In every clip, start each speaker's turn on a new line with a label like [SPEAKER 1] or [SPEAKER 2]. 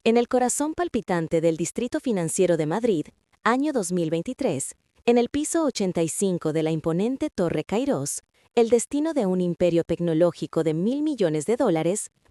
[SPEAKER 1] En el corazón palpitante del Distrito Financiero de Madrid, año 2023, en el piso 85 de la imponente Torre Cairós, el destino de un imperio tecnológico de $1.000 millones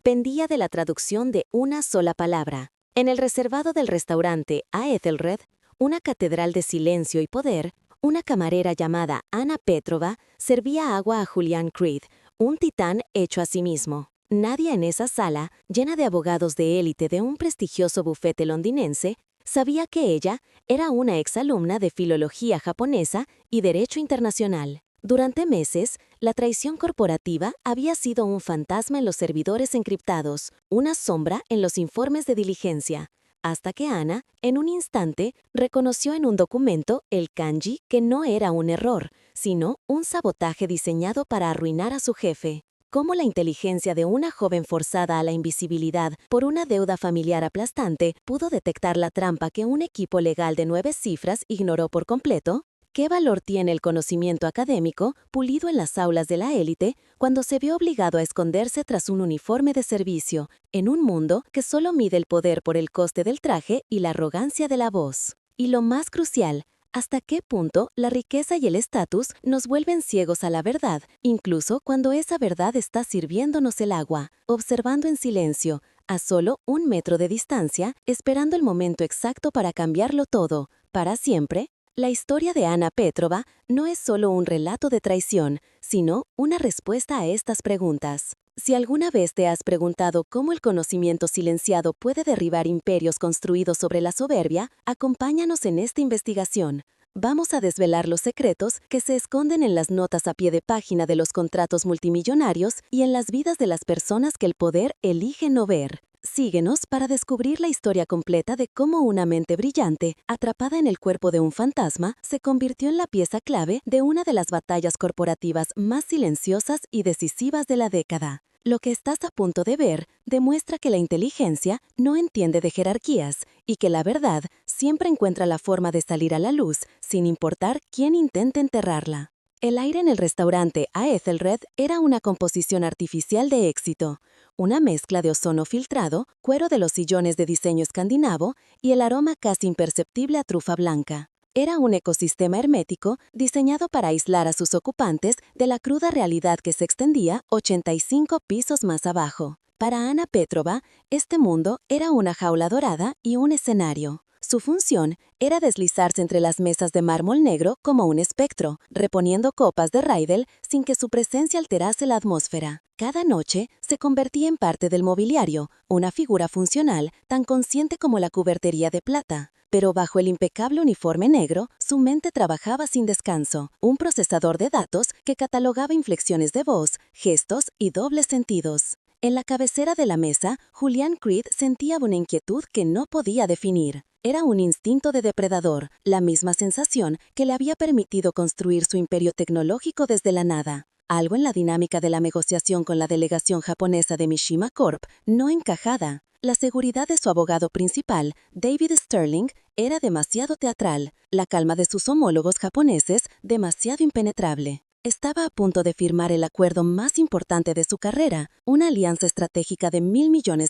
[SPEAKER 1] pendía de la traducción de una sola palabra. En el reservado del restaurante A Ethelred, una catedral de silencio y poder, una camarera llamada Anna Petrova servía agua a Julian Creed, un titán hecho a sí mismo. Nadie en esa sala, llena de abogados de élite de un prestigioso bufete londinense, sabía que ella era una exalumna de filología japonesa y derecho internacional. Durante meses, la traición corporativa había sido un fantasma en los servidores encriptados, una sombra en los informes de diligencia, hasta que Ana, en un instante, reconoció en un documento el kanji que no era un error, sino un sabotaje diseñado para arruinar a su jefe. Cómo la inteligencia de una joven forzada a la invisibilidad por una deuda familiar aplastante pudo detectar la trampa que un equipo legal de 9 cifras ignoró por completo. ¿Qué valor tiene el conocimiento académico, pulido en las aulas de la élite, cuando se ve obligado a esconderse tras un uniforme de servicio, en un mundo que solo mide el poder por el coste del traje y la arrogancia de la voz? Y lo más crucial, ¿hasta qué punto la riqueza y el estatus nos vuelven ciegos a la verdad, incluso cuando esa verdad está sirviéndonos el agua, observando en silencio, a solo 1 metro de distancia, esperando el momento exacto para cambiarlo todo, para siempre? La historia de Anna Petrova no es solo un relato de traición, sino una respuesta a estas preguntas. Si alguna vez te has preguntado cómo el conocimiento silenciado puede derribar imperios construidos sobre la soberbia, acompáñanos en esta investigación. Vamos a desvelar los secretos que se esconden en las notas a pie de página de los contratos multimillonarios y en las vidas de las personas que el poder elige no ver. Síguenos para descubrir la historia completa de cómo una mente brillante, atrapada en el cuerpo de un fantasma, se convirtió en la pieza clave de una de las batallas corporativas más silenciosas y decisivas de la década. Lo que estás a punto de ver demuestra que la inteligencia no entiende de jerarquías y que la verdad siempre encuentra la forma de salir a la luz, sin importar quién intente enterrarla. El aire en el restaurante A Ethelred era una composición artificial de éxito, una mezcla de ozono filtrado, cuero de los sillones de diseño escandinavo y el aroma casi imperceptible a trufa blanca. Era un ecosistema hermético diseñado para aislar a sus ocupantes de la cruda realidad que se extendía 85 pisos más abajo. Para Anna Petrova, este mundo era una jaula dorada y un escenario. Su función era deslizarse entre las mesas de mármol negro como un espectro, reponiendo copas de Raidel sin que su presencia alterase la atmósfera. Cada noche se convertía en parte del mobiliario, una figura funcional tan consciente como la cubertería de plata. Pero bajo el impecable uniforme negro, su mente trabajaba sin descanso, un procesador de datos que catalogaba inflexiones de voz, gestos y dobles sentidos. En la cabecera de la mesa, Julian Creed sentía una inquietud que no podía definir. Era un instinto de depredador, la misma sensación que le había permitido construir su imperio tecnológico desde la nada. Algo en la dinámica de la negociación con la delegación japonesa de Mishima Corp no encajaba. La seguridad de su abogado principal, David Sterling, era demasiado teatral, la calma de sus homólogos japoneses demasiado impenetrable. Estaba a punto de firmar el acuerdo más importante de su carrera, una alianza estratégica de $1.000 millones,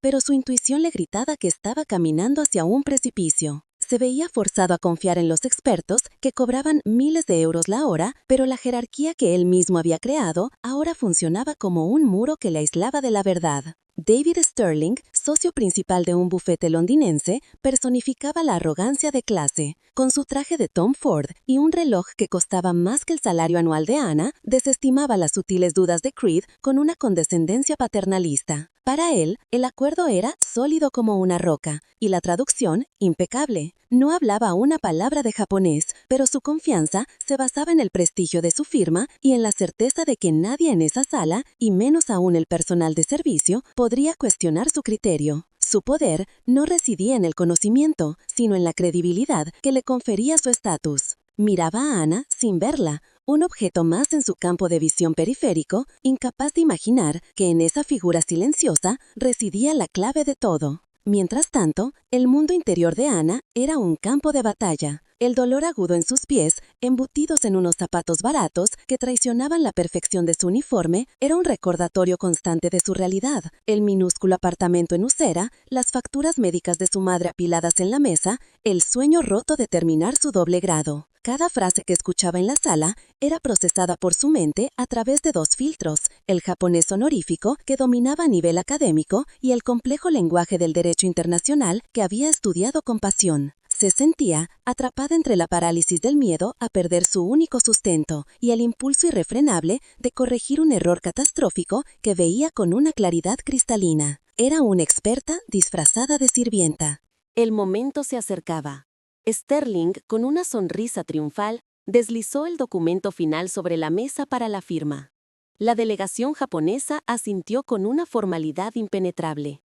[SPEAKER 1] pero su intuición le gritaba que estaba caminando hacia un precipicio. Se veía forzado a confiar en los expertos que cobraban miles de euros la hora, pero la jerarquía que él mismo había creado ahora funcionaba como un muro que le aislaba de la verdad. David Sterling, socio principal de un bufete londinense, personificaba la arrogancia de clase. Con su traje de Tom Ford y un reloj que costaba más que el salario anual de Anna, desestimaba las sutiles dudas de Creed con una condescendencia paternalista. Para él, el acuerdo era sólido como una roca, y la traducción impecable. No hablaba una palabra de japonés, pero su confianza se basaba en el prestigio de su firma y en la certeza de que nadie en esa sala, y menos aún el personal de servicio, podría cuestionar su criterio. Su poder no residía en el conocimiento, sino en la credibilidad que le confería su estatus. Miraba a Ana sin verla, un objeto más en su campo de visión periférico, incapaz de imaginar que en esa figura silenciosa residía la clave de todo. Mientras tanto, el mundo interior de Ana era un campo de batalla.
[SPEAKER 2] El dolor agudo en sus pies, embutidos en unos zapatos baratos que traicionaban la perfección de su uniforme, era un recordatorio constante de su realidad. El minúsculo apartamento en Usera, las facturas médicas de su madre apiladas en la mesa, el sueño roto de terminar su doble grado. Cada frase que escuchaba en la sala era procesada por su mente a través de dos filtros, el japonés honorífico, que dominaba a nivel académico, y el complejo lenguaje del derecho internacional que había estudiado con pasión. Se sentía atrapada entre la parálisis del miedo a perder su único sustento y el impulso irrefrenable de corregir un error catastrófico que veía con una claridad cristalina. Era una experta disfrazada de sirvienta.
[SPEAKER 1] El momento se acercaba. Sterling, con una sonrisa triunfal, deslizó el documento final sobre la mesa para la firma. La delegación japonesa asintió con una formalidad impenetrable.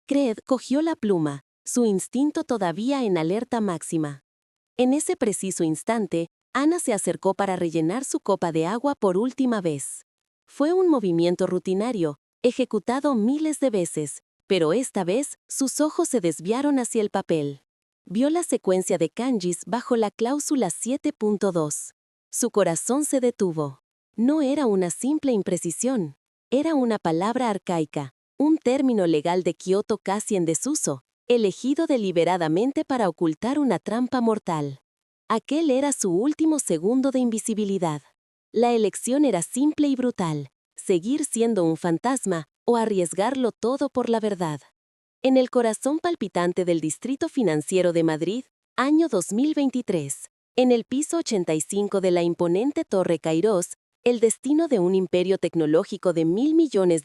[SPEAKER 1] Cred cogió la pluma, su instinto todavía en alerta máxima. En ese preciso instante, Ana se acercó para rellenar su copa de agua por última vez. Fue un movimiento rutinario, ejecutado miles de veces, pero esta vez sus ojos se desviaron hacia el papel. Vio la secuencia de kanjis bajo la cláusula 7.2. Su corazón se detuvo. No era una simple imprecisión, era una palabra arcaica, un término legal de Kioto casi en desuso, elegido deliberadamente para ocultar una trampa mortal. Aquel era su último segundo de invisibilidad. La elección era simple y brutal: seguir siendo un fantasma o arriesgarlo todo por la verdad. En el corazón palpitante del Distrito Financiero de Madrid, año 2023, en el piso 85 de la imponente Torre Cairós, el destino de un imperio tecnológico de $1.000 millones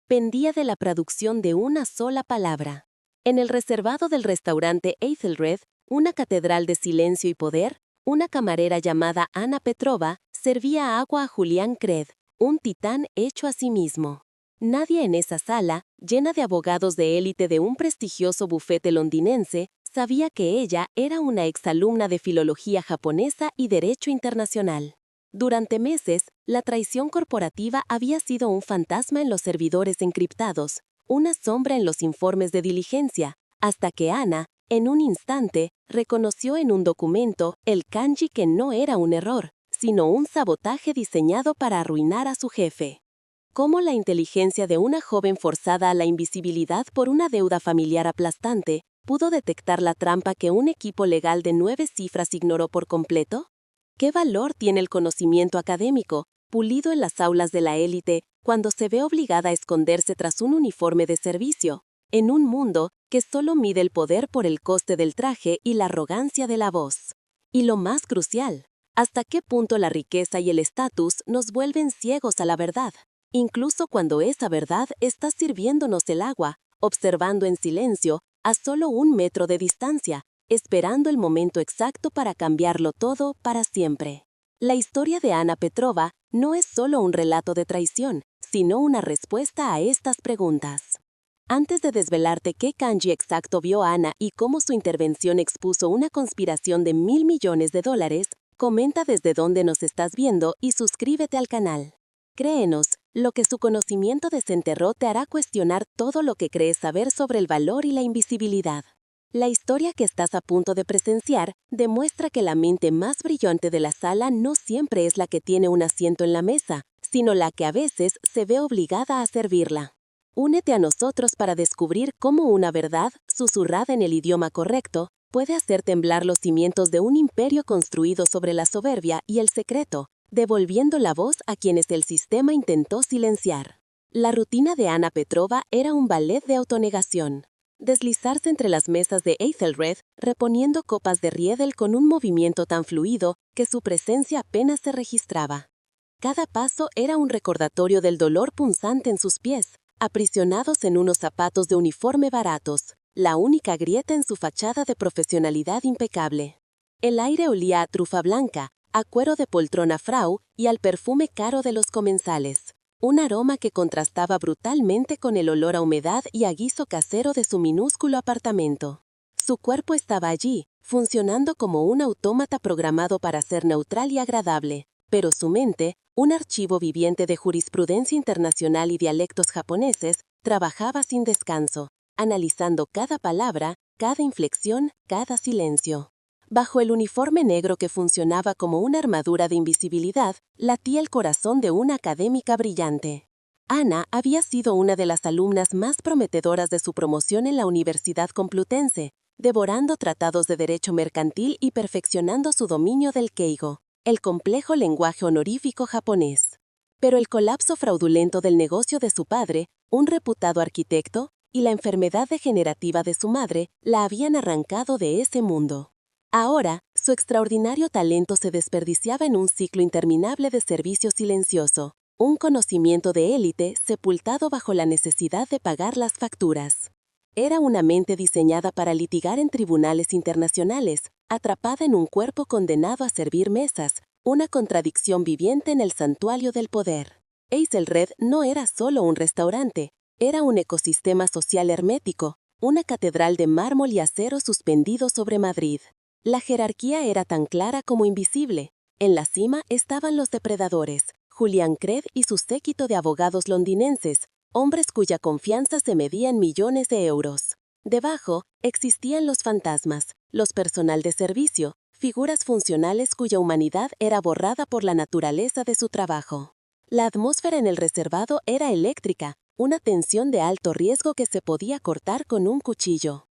[SPEAKER 1] pendía de la traducción de una sola palabra. En el reservado del restaurante Ethelred, una catedral de silencio y poder, una camarera llamada Ana Petrova servía agua a Julián Cred, un titán hecho a sí mismo. Nadie en esa sala, llena de abogados de élite de un prestigioso bufete londinense, sabía que ella era una exalumna de filología japonesa y derecho internacional. Durante meses, la traición corporativa había sido un fantasma en los servidores encriptados, una sombra en los informes de diligencia, hasta que Ana, en un instante, reconoció en un documento el kanji que no era un error, sino un sabotaje diseñado para arruinar a su jefe. Cómo la inteligencia de una joven forzada a la invisibilidad por una deuda familiar aplastante pudo detectar la trampa que un equipo legal de 9 cifras ignoró por completo? ¿Qué valor tiene el conocimiento académico, pulido en las aulas de la élite, cuando se ve obligada a esconderse tras un uniforme de servicio, en un mundo que solo mide el poder por el coste del traje y la arrogancia de la voz? Y lo más crucial, ¿hasta qué punto la riqueza y el estatus nos vuelven ciegos a la verdad? Incluso cuando esa verdad está sirviéndonos el agua, observando en silencio, a solo 1 metro de distancia, esperando el momento exacto para cambiarlo todo para siempre. La historia de Ana Petrova no es solo un relato de traición, sino una respuesta a estas preguntas. Antes de desvelarte qué kanji exacto vio Ana y cómo su intervención expuso una conspiración de $1.000 millones, comenta desde dónde nos estás viendo y suscríbete al canal. Créenos, lo que su conocimiento desenterró te hará cuestionar todo lo que crees saber sobre el valor y la invisibilidad. La historia que estás a punto de presenciar demuestra que la mente más brillante de la sala no siempre es la que tiene un asiento en la mesa, sino la que a veces se ve obligada a servirla. Únete a nosotros para descubrir cómo una verdad, susurrada en el idioma correcto, puede hacer temblar los cimientos de un imperio construido sobre la soberbia y el secreto, devolviendo la voz a quienes el sistema intentó silenciar. La rutina de Ana Petrova era un ballet de autonegación. Deslizarse entre las mesas de Ethelred, reponiendo copas de Riedel con un movimiento tan fluido que su presencia apenas se registraba. Cada paso era un recordatorio del dolor punzante en sus pies, aprisionados en unos zapatos de uniforme baratos, la única grieta en su fachada de profesionalidad impecable. El aire olía a trufa blanca, a cuero de poltrona Frau y al perfume caro de los comensales, un aroma que contrastaba brutalmente con el olor a humedad y a guiso casero de su minúsculo apartamento. Su cuerpo estaba allí, funcionando como un autómata programado para ser neutral y agradable, pero su mente, un archivo viviente de jurisprudencia internacional y dialectos japoneses, trabajaba sin descanso, analizando cada palabra, cada inflexión, cada silencio.
[SPEAKER 2] Bajo el uniforme negro que funcionaba como una armadura de invisibilidad, latía el corazón de una académica brillante. Ana había sido una de las alumnas más prometedoras de su promoción en la Universidad Complutense, devorando tratados de derecho mercantil y perfeccionando su dominio del keigo, el complejo lenguaje honorífico japonés. Pero el colapso fraudulento del negocio de su padre, un reputado arquitecto, y la enfermedad degenerativa de su madre la habían arrancado de ese mundo. Ahora, su extraordinario talento se desperdiciaba en un ciclo interminable de servicio silencioso, un conocimiento de élite sepultado bajo la necesidad de pagar las facturas. Era una mente diseñada para litigar en tribunales internacionales, atrapada en un cuerpo condenado a servir mesas, una contradicción viviente en el santuario del poder. Hazelred no era solo un restaurante, era un ecosistema social hermético, una catedral de mármol y acero suspendido sobre Madrid. La jerarquía era tan clara como invisible. En la cima estaban los depredadores, Julián Cred y su séquito de abogados londinenses, hombres cuya confianza se medía en millones de euros. Debajo existían los fantasmas, los personal de servicio, figuras funcionales cuya humanidad era borrada por la naturaleza de su trabajo. La atmósfera en el reservado era eléctrica, una tensión de alto riesgo que se podía cortar con un cuchillo.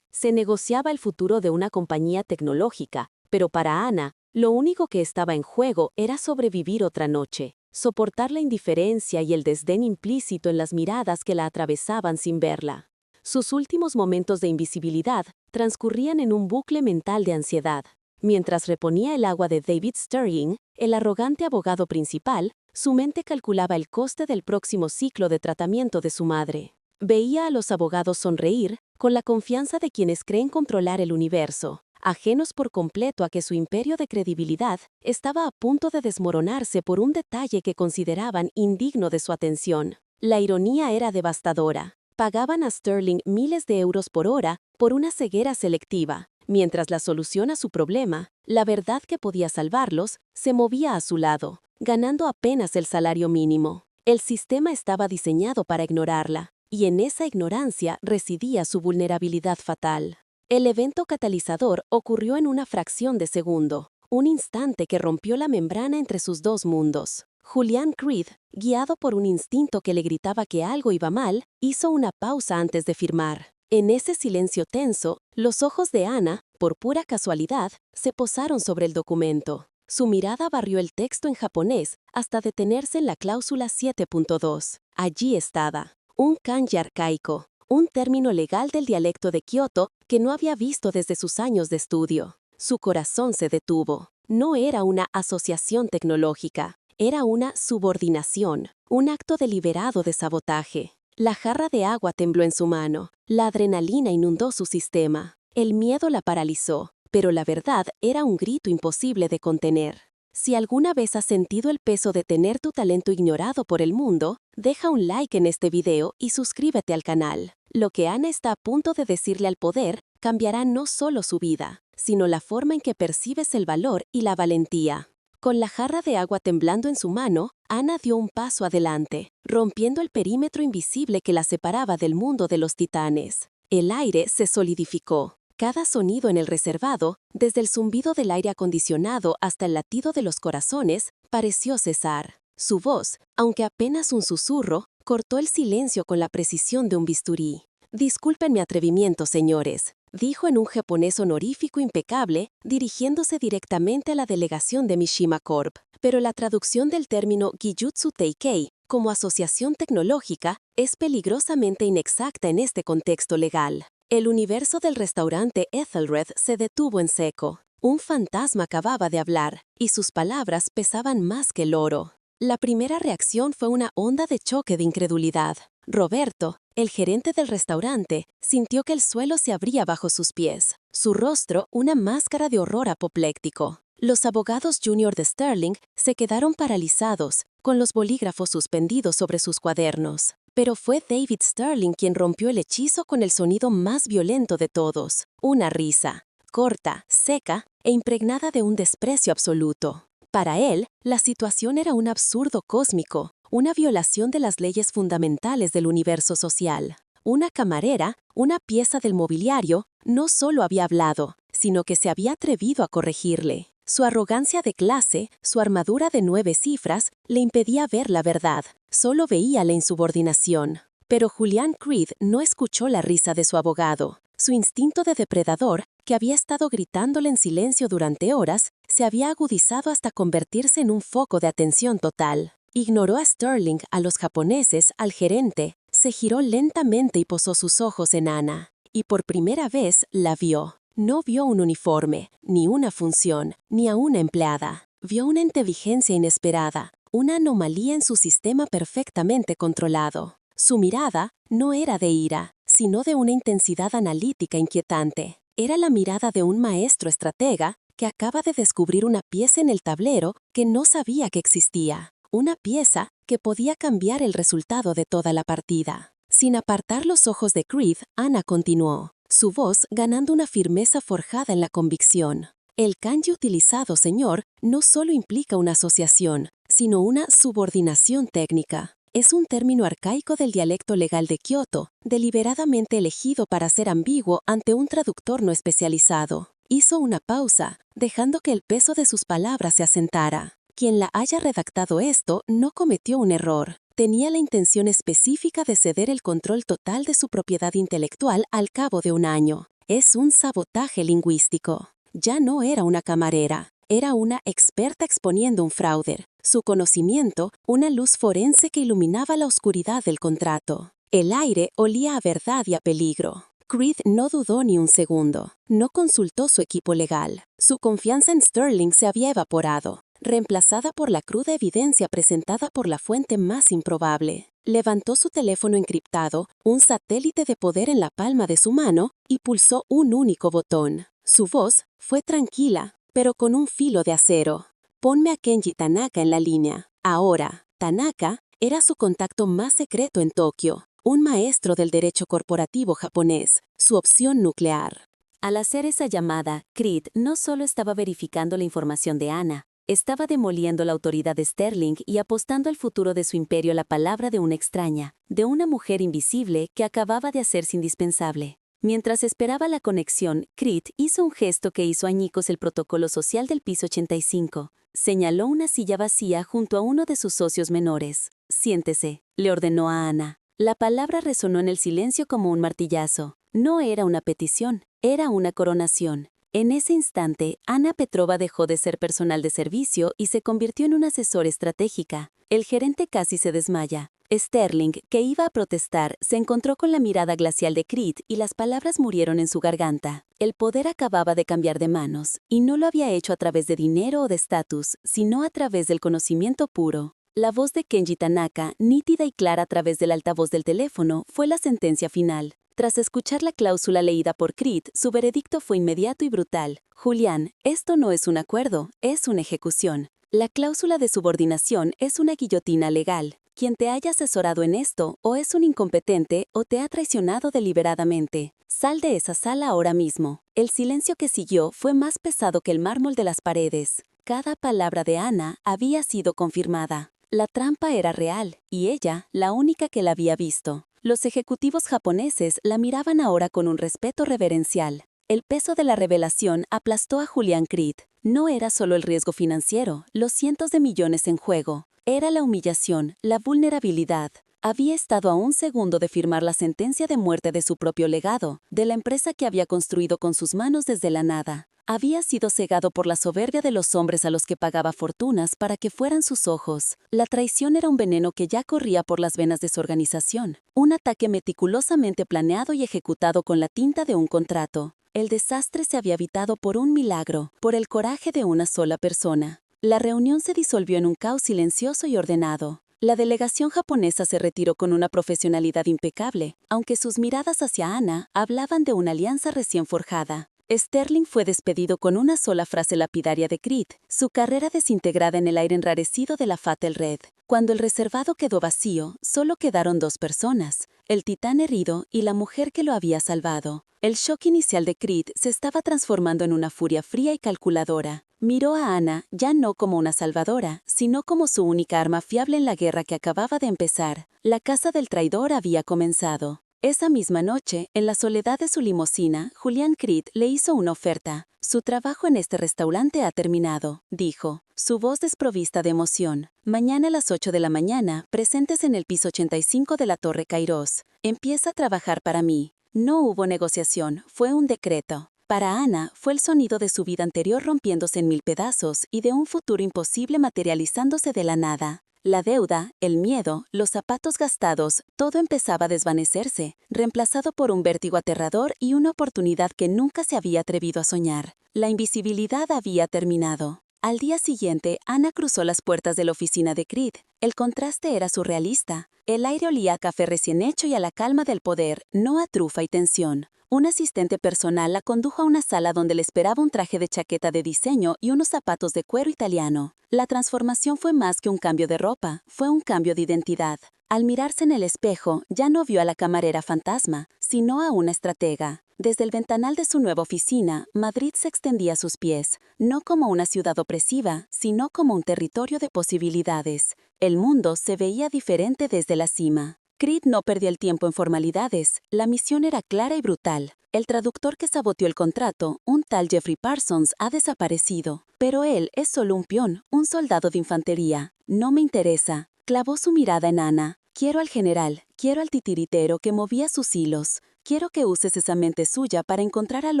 [SPEAKER 1] Se negociaba el futuro de una compañía tecnológica, pero para Ana, lo único que estaba en juego era sobrevivir otra noche, soportar la indiferencia y el desdén implícito en las miradas que la atravesaban sin verla. Sus últimos momentos de invisibilidad transcurrían en un bucle mental de ansiedad. Mientras reponía el agua de David Sterling, el arrogante abogado principal, su mente calculaba el coste del próximo ciclo de tratamiento de su madre. Veía a los abogados sonreír, con la confianza de quienes creen controlar el universo, ajenos por completo a que su imperio de credibilidad estaba a punto de desmoronarse por un detalle que consideraban indigno de su atención. La ironía era devastadora. Pagaban a Sterling miles de euros por hora por una ceguera selectiva, mientras la solución a su problema, la verdad que podía salvarlos, se movía a su lado, ganando apenas el salario mínimo. El sistema estaba diseñado para ignorarla, y en esa ignorancia residía su vulnerabilidad fatal. El evento catalizador ocurrió en una fracción de segundo, un instante que rompió la membrana entre sus dos mundos. Julián Creed, guiado por un instinto que le gritaba que algo iba mal, hizo una pausa antes de firmar. En ese silencio tenso, los ojos de Ana, por pura casualidad, se posaron sobre el documento. Su mirada barrió el texto en japonés hasta detenerse en la cláusula 7.2. Allí estaba. Un kanji arcaico, un término legal del dialecto de Kioto que no había visto desde sus años de estudio. Su corazón se detuvo. No era una asociación tecnológica, era una subordinación, un acto deliberado de sabotaje. La jarra de agua tembló en su mano, la adrenalina inundó su sistema, el miedo la paralizó, pero la verdad era un grito imposible de contener. Si alguna vez has sentido el peso de tener tu talento ignorado por el mundo, deja un like en este video y suscríbete al canal. Lo que Ana está a punto de decirle al poder cambiará no solo su vida, sino la forma en que percibes el valor y la valentía. Con la jarra de agua temblando en su mano, Ana dio un paso adelante, rompiendo el perímetro invisible que la separaba del mundo de los titanes. El aire se solidificó. Cada sonido en el reservado, desde el zumbido del aire acondicionado hasta el latido de los corazones, pareció cesar. Su voz, aunque apenas un susurro, cortó el silencio con la precisión de un bisturí. «Disculpen mi atrevimiento, señores», dijo en un japonés honorífico impecable, dirigiéndose directamente a la delegación de Mishima Corp. Pero la traducción del término Gijutsu Teikei, como asociación tecnológica, es peligrosamente inexacta en este contexto legal. El universo del restaurante Ethelred se detuvo en seco. Un fantasma acababa de hablar, y sus palabras pesaban más que el oro. La primera reacción fue una onda de choque de incredulidad. Roberto, el gerente del restaurante, sintió que el suelo se abría bajo sus pies. Su rostro, una máscara de horror apopléctico. Los abogados junior de Sterling se quedaron paralizados, con los bolígrafos suspendidos sobre sus cuadernos. Pero fue David Sterling quien rompió el hechizo con el sonido más violento de todos. Una risa, corta, seca e impregnada de un desprecio absoluto. Para él, la situación era un absurdo cósmico, una violación de las leyes fundamentales del universo social. Una camarera, una pieza del mobiliario, no solo había hablado,
[SPEAKER 2] sino que se había atrevido a corregirle. Su arrogancia de clase, su armadura de 9 cifras, le impedía ver la verdad. Solo veía la insubordinación. Pero Julian Creed no escuchó la risa de su abogado. Su instinto de depredador, que había estado gritándole en silencio durante horas, se había agudizado hasta convertirse en un foco de atención total. Ignoró a Sterling, a los japoneses, al gerente, se giró lentamente y posó sus ojos en Anna. Y por primera vez la vio. No vio un uniforme, ni una función, ni a una empleada. Vio una inteligencia inesperada, una anomalía en su sistema perfectamente controlado. Su mirada no era de ira, sino de una intensidad analítica inquietante. Era la mirada de un maestro estratega que acaba de descubrir una pieza en el tablero que no sabía que existía. Una pieza que podía cambiar el resultado de toda la partida. Sin apartar los ojos de Creed, Anna continuó, su voz ganando una firmeza forjada en la convicción. El kanji utilizado, señor, no solo implica una asociación, sino una subordinación técnica. Es un término arcaico del dialecto legal de Kioto, deliberadamente elegido para ser ambiguo ante un traductor no especializado. Hizo una pausa, dejando que el peso de sus palabras se asentara. Quien la haya redactado esto no cometió un error. Tenía la intención específica de ceder el control total de su propiedad intelectual al cabo de un año. Es un sabotaje lingüístico. Ya no era una camarera. Era una experta exponiendo un fraude. Su conocimiento, una luz forense que iluminaba la oscuridad del contrato. El aire olía a verdad y a peligro. Creed no dudó ni un segundo. No consultó su equipo legal. Su confianza en Sterling se había evaporado, reemplazada por la cruda evidencia presentada por la fuente más improbable. Levantó su teléfono encriptado, un satélite de poder en la palma de su mano, y pulsó un único botón. Su voz fue tranquila, pero con un filo de acero. Ponme a Kenji Tanaka en la línea. Ahora, Tanaka era su contacto más secreto en Tokio, un maestro del derecho corporativo japonés, su opción nuclear.
[SPEAKER 1] Al hacer esa llamada, Creed no solo estaba verificando la información de Anna, estaba demoliendo la autoridad de Sterling y apostando al futuro de su imperio a la palabra de una extraña, de una mujer invisible que acababa de hacerse indispensable. Mientras esperaba la conexión, Creed hizo un gesto que hizo añicos el protocolo social del piso 85. Señaló una silla vacía junto a uno de sus socios menores. «Siéntese», le ordenó a Anna. La palabra resonó en el silencio como un martillazo. No era una petición, era una coronación. En ese instante, Anna Petrova dejó de ser personal de servicio y se convirtió en una asesora estratégica. El gerente casi se desmaya. Sterling, que iba a protestar, se encontró con la mirada glacial de Creed y las palabras murieron en su garganta. El poder acababa de cambiar de manos, y no lo había hecho a través de dinero o de estatus, sino a través del conocimiento puro. La voz de Kenji Tanaka, nítida y clara a través del altavoz del teléfono, fue la sentencia final. Tras escuchar la cláusula leída por Creed, su veredicto fue inmediato y brutal. Julián, esto no es un acuerdo, es una ejecución. La cláusula de subordinación es una guillotina legal. Quien te haya asesorado en esto, o es un incompetente, o te ha traicionado deliberadamente. Sal de esa sala ahora mismo. El silencio que siguió fue más pesado que el mármol de las paredes. Cada palabra de Anna había sido confirmada. La trampa era real, y ella, la única que la había visto. Los ejecutivos japoneses la miraban ahora con un respeto reverencial. El peso de la revelación aplastó a Julian Creed. No era solo el riesgo financiero, los cientos de millones en juego. Era la humillación, la vulnerabilidad. Había estado a un segundo de firmar la sentencia de muerte de su propio legado, de la empresa que había construido con sus manos desde la nada. Había sido cegado por la soberbia de los hombres a los que pagaba fortunas para que fueran sus ojos. La traición era un veneno que ya corría por las venas de su organización. Un ataque meticulosamente planeado y ejecutado con la tinta de un contrato. El desastre se había evitado por un milagro, por el coraje de una sola persona. La reunión se disolvió en un caos silencioso y ordenado. La delegación japonesa se retiró con una profesionalidad impecable, aunque sus miradas hacia Anna hablaban de una alianza recién forjada. Sterling fue despedido con una sola frase lapidaria de Creed, su carrera desintegrada en el aire enrarecido de la Fatal Red. Cuando el reservado quedó vacío, solo quedaron 2 personas, el titán herido y la mujer que lo había salvado. El shock inicial de Creed se estaba transformando en una furia fría y calculadora. Miró a Anna ya no como una salvadora, sino como su única arma fiable en la guerra que acababa de empezar. La caza del traidor había comenzado.
[SPEAKER 2] Esa misma noche, en la soledad de su limusina, Julian Creed le hizo una oferta. Su trabajo en este restaurante ha terminado, dijo, su voz desprovista de emoción. Mañana a las 8 de la mañana, presentes en el piso 85 de la Torre Kairos. Empieza a trabajar para mí. No hubo negociación, fue un decreto. Para Ana, fue el sonido de su vida anterior rompiéndose en mil pedazos y de un futuro imposible materializándose de la nada. La deuda, el miedo, los zapatos gastados, todo empezaba a desvanecerse, reemplazado por un vértigo aterrador y una oportunidad que nunca se había atrevido a soñar. La invisibilidad había terminado. Al día siguiente, Ana cruzó las puertas de la oficina de Creed. El contraste era surrealista. El aire olía a café recién hecho y a la calma del poder, no a trufa y tensión. Un asistente personal la condujo a una sala donde le esperaba un traje de chaqueta de diseño y unos zapatos de cuero italiano. La transformación fue más que un cambio de ropa, fue un cambio de identidad. Al mirarse en el espejo, ya no vio a la camarera fantasma, sino a una estratega. Desde el ventanal de su nueva oficina, Madrid se extendía a sus pies, no como una ciudad opresiva, sino como un territorio de posibilidades. El mundo se veía diferente desde la cima. Creed no perdió el tiempo en formalidades, la misión era clara y brutal. El traductor que saboteó el contrato, un tal Jeffrey Parsons, ha desaparecido. Pero él es solo un peón, un soldado de infantería. No me interesa. Clavó su mirada en Ana. Quiero al general, quiero al titiritero que movía sus hilos. Quiero que uses esa mente suya para encontrar al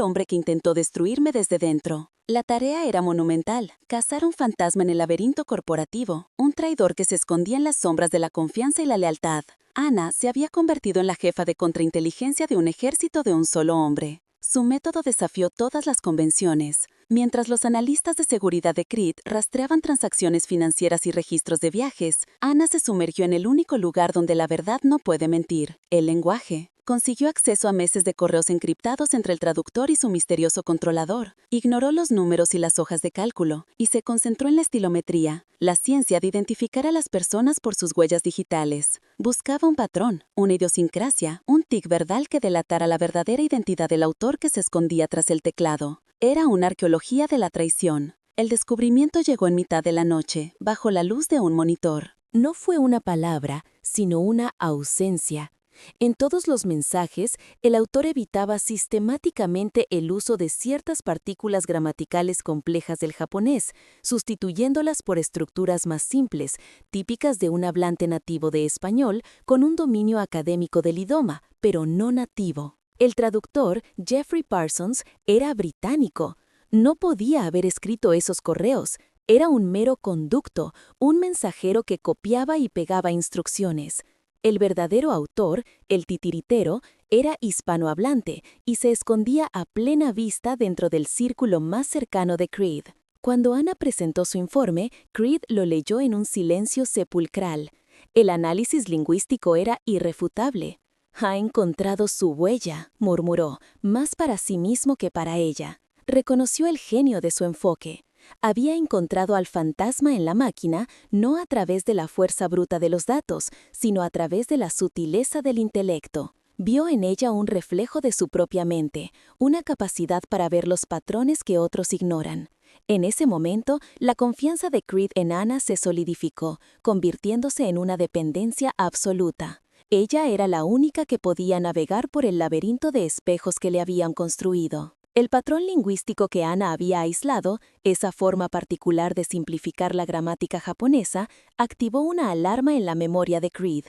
[SPEAKER 2] hombre que intentó destruirme desde dentro. La tarea era monumental, cazar un fantasma en el laberinto corporativo, un traidor que se escondía en las sombras de la confianza y la lealtad. Ana se había convertido en la jefa de contrainteligencia de un ejército de un solo hombre. Su método desafió todas las convenciones. Mientras los analistas de seguridad de Creed rastreaban transacciones financieras y registros de viajes, Ana se sumergió en el único lugar donde la verdad no puede mentir, el lenguaje. Consiguió acceso a meses de correos encriptados entre el traductor y su misterioso controlador. Ignoró los números y las hojas de cálculo y se concentró en la estilometría, la ciencia de identificar a las personas por sus huellas digitales. Buscaba un patrón, una idiosincrasia, un tic verbal que delatara la verdadera identidad del autor que se escondía tras el teclado. Era una arqueología de la traición. El descubrimiento llegó en mitad de la noche, bajo la luz de un monitor.
[SPEAKER 1] No fue una palabra, sino una ausencia. En todos los mensajes, el autor evitaba sistemáticamente el uso de ciertas partículas gramaticales complejas del japonés, sustituyéndolas por estructuras más simples, típicas de un hablante nativo de español con un dominio académico del idioma, pero no nativo. El traductor, Jeffrey Parsons, era británico. No podía haber escrito esos correos. Era un mero conducto, un mensajero que copiaba y pegaba instrucciones. El verdadero autor, el titiritero, era hispanohablante y se escondía a plena vista dentro del círculo más cercano de Creed. Cuando Ana presentó su informe, Creed lo leyó en un silencio sepulcral. El análisis lingüístico era irrefutable. «Ha encontrado su huella», murmuró, más para sí mismo que para ella. Reconoció el genio de su enfoque. Había encontrado al fantasma en la máquina no a través de la fuerza bruta de los datos, sino a través de la sutileza del intelecto. Vio en ella un reflejo de su propia mente, una capacidad para ver los patrones que otros ignoran. En ese momento, la confianza de Creed en Ana se solidificó, convirtiéndose en una dependencia absoluta. Ella era la única que podía navegar por el laberinto de espejos que le habían construido. El patrón lingüístico que Ana había aislado, esa forma particular de simplificar la gramática japonesa, activó una alarma en la memoria de Creed.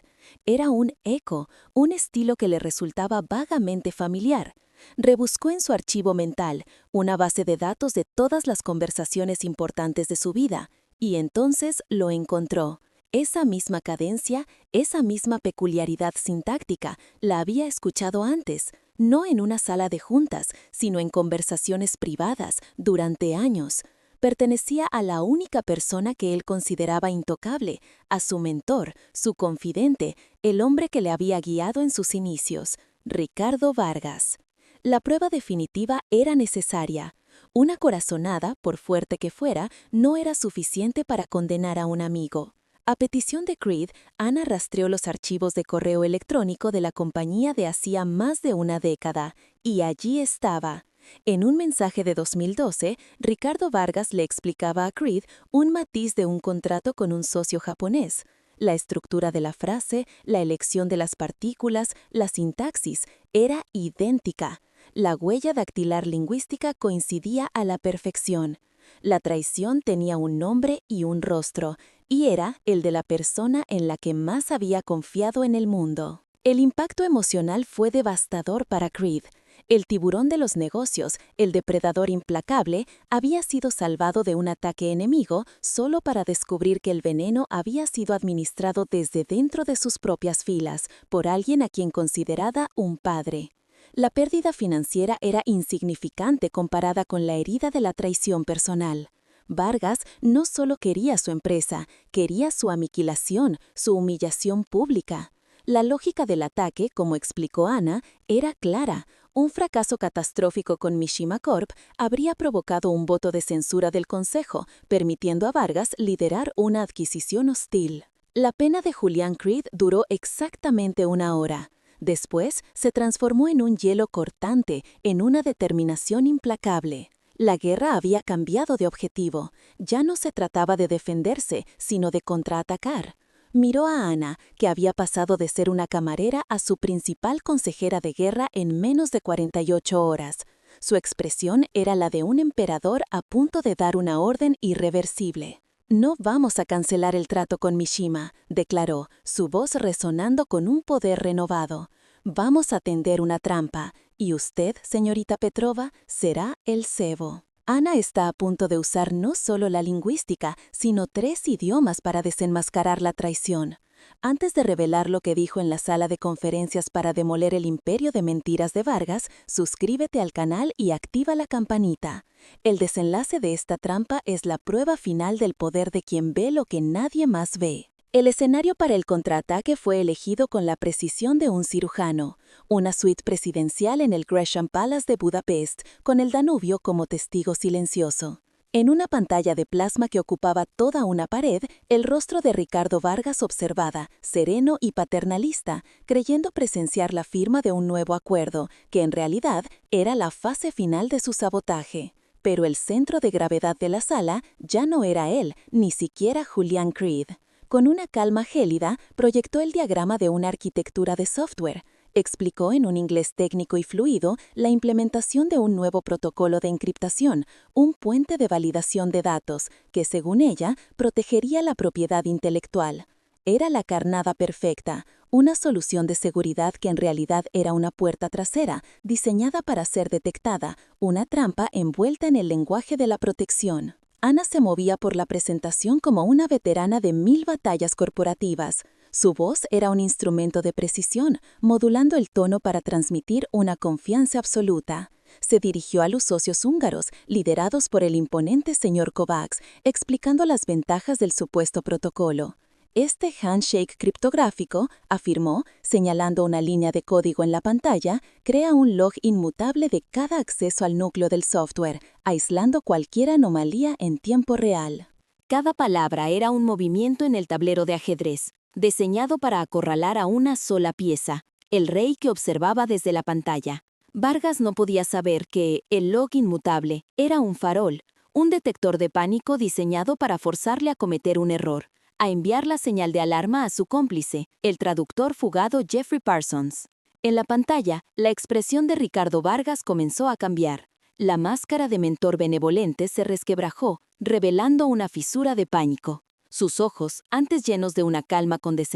[SPEAKER 1] Era un eco, un estilo que le resultaba vagamente familiar. Rebuscó en su archivo mental, una base de datos de todas las conversaciones importantes de su vida, y entonces lo encontró. Esa misma cadencia, esa misma peculiaridad sintáctica, la había escuchado antes, no en una sala de juntas, sino en conversaciones privadas, durante años. Pertenecía a la única persona que él consideraba intocable, a su mentor, su confidente, el hombre que le había guiado en sus inicios, Ricardo Vargas. La prueba definitiva era necesaria. Una corazonada, por fuerte que fuera, no era suficiente para condenar a un amigo. A petición de Creed, Ana rastreó los archivos de correo electrónico de la compañía de hacía más de una década, y allí estaba. En un mensaje de 2012, Ricardo Vargas le explicaba a Creed un matiz de un contrato con un socio japonés.
[SPEAKER 2] La estructura de la frase, la elección de las partículas, la sintaxis, era idéntica. La huella dactilar lingüística coincidía a la perfección. La traición tenía un nombre y un rostro, y era el de la persona en la que más había confiado en el mundo. El impacto emocional fue devastador para Creed. El tiburón de los negocios, el depredador implacable, había sido salvado de un ataque enemigo solo para descubrir que el veneno había sido administrado desde dentro de sus propias filas por alguien a quien consideraba un padre. La pérdida financiera era insignificante comparada con la herida de la traición personal. Vargas no solo quería su empresa, quería su aniquilación, su humillación pública. La lógica del ataque, como explicó Ana, era clara. Un fracaso catastrófico con Mishima Corp habría provocado un voto de censura del Consejo, permitiendo a Vargas liderar una adquisición hostil. La pena de Julian Creed duró exactamente 1 hora. Después se transformó en un hielo cortante, en una determinación implacable. La guerra había cambiado de objetivo. Ya no se trataba de defenderse, sino de contraatacar. Miró a Ana, que había pasado de ser una camarera a su principal consejera de guerra en menos de 48 horas. Su expresión era la de un emperador a punto de dar una orden irreversible. «No vamos a cancelar el trato con Mishima», declaró, su voz resonando con un poder renovado. «Vamos a tender una trampa, y usted, señorita Petrova, será el cebo». Ana está a punto de usar no solo la lingüística, sino 3 idiomas para desenmascarar la traición. Antes de revelar lo que dijo en la sala de conferencias para demoler el imperio de mentiras de Vargas, suscríbete al canal y activa la campanita. El desenlace de esta trampa es la prueba final del poder de quien ve lo que nadie más ve. El escenario para el contraataque fue elegido con la precisión de un cirujano, una suite presidencial en el Gresham Palace de Budapest, con el Danubio como testigo silencioso. En una pantalla de plasma que ocupaba toda una pared, el rostro de Ricardo Vargas observaba, sereno y paternalista, creyendo presenciar la firma de un nuevo acuerdo, que en realidad era la fase final de su sabotaje. Pero el centro de gravedad de la sala ya no era él, ni siquiera Julian Creed. Con una calma gélida, proyectó el diagrama de una arquitectura de software. Explicó en un inglés técnico y fluido la implementación de un nuevo protocolo de encriptación, un puente de validación de datos, que según ella, protegería la propiedad intelectual. Era la carnada perfecta, una solución de seguridad que en realidad era una puerta trasera, diseñada para ser detectada, una trampa envuelta en el lenguaje de la protección. Ana se movía por la presentación como una veterana de 1000 batallas corporativas. Su voz era un instrumento de precisión, modulando el tono para transmitir una confianza absoluta. Se dirigió a los socios húngaros, liderados por el imponente señor Kovács, explicando las ventajas del supuesto protocolo. Este handshake criptográfico, afirmó, señalando una línea de código en la pantalla, crea un log inmutable de cada acceso al núcleo del software, aislando cualquier anomalía en tiempo real.
[SPEAKER 1] Cada palabra era un movimiento en el tablero de ajedrez, diseñado para acorralar a una sola pieza, el rey que observaba desde la pantalla. Vargas no podía saber que el log inmutable era un farol, un detector de pánico diseñado para forzarle a cometer un error, a enviar la señal de alarma a su cómplice, el traductor fugado Jeffrey Parsons. En la pantalla, la expresión de Ricardo Vargas comenzó a cambiar. La máscara de mentor benevolente se resquebrajó, revelando una fisura de pánico. Sus ojos, antes llenos de una calma condescendiente,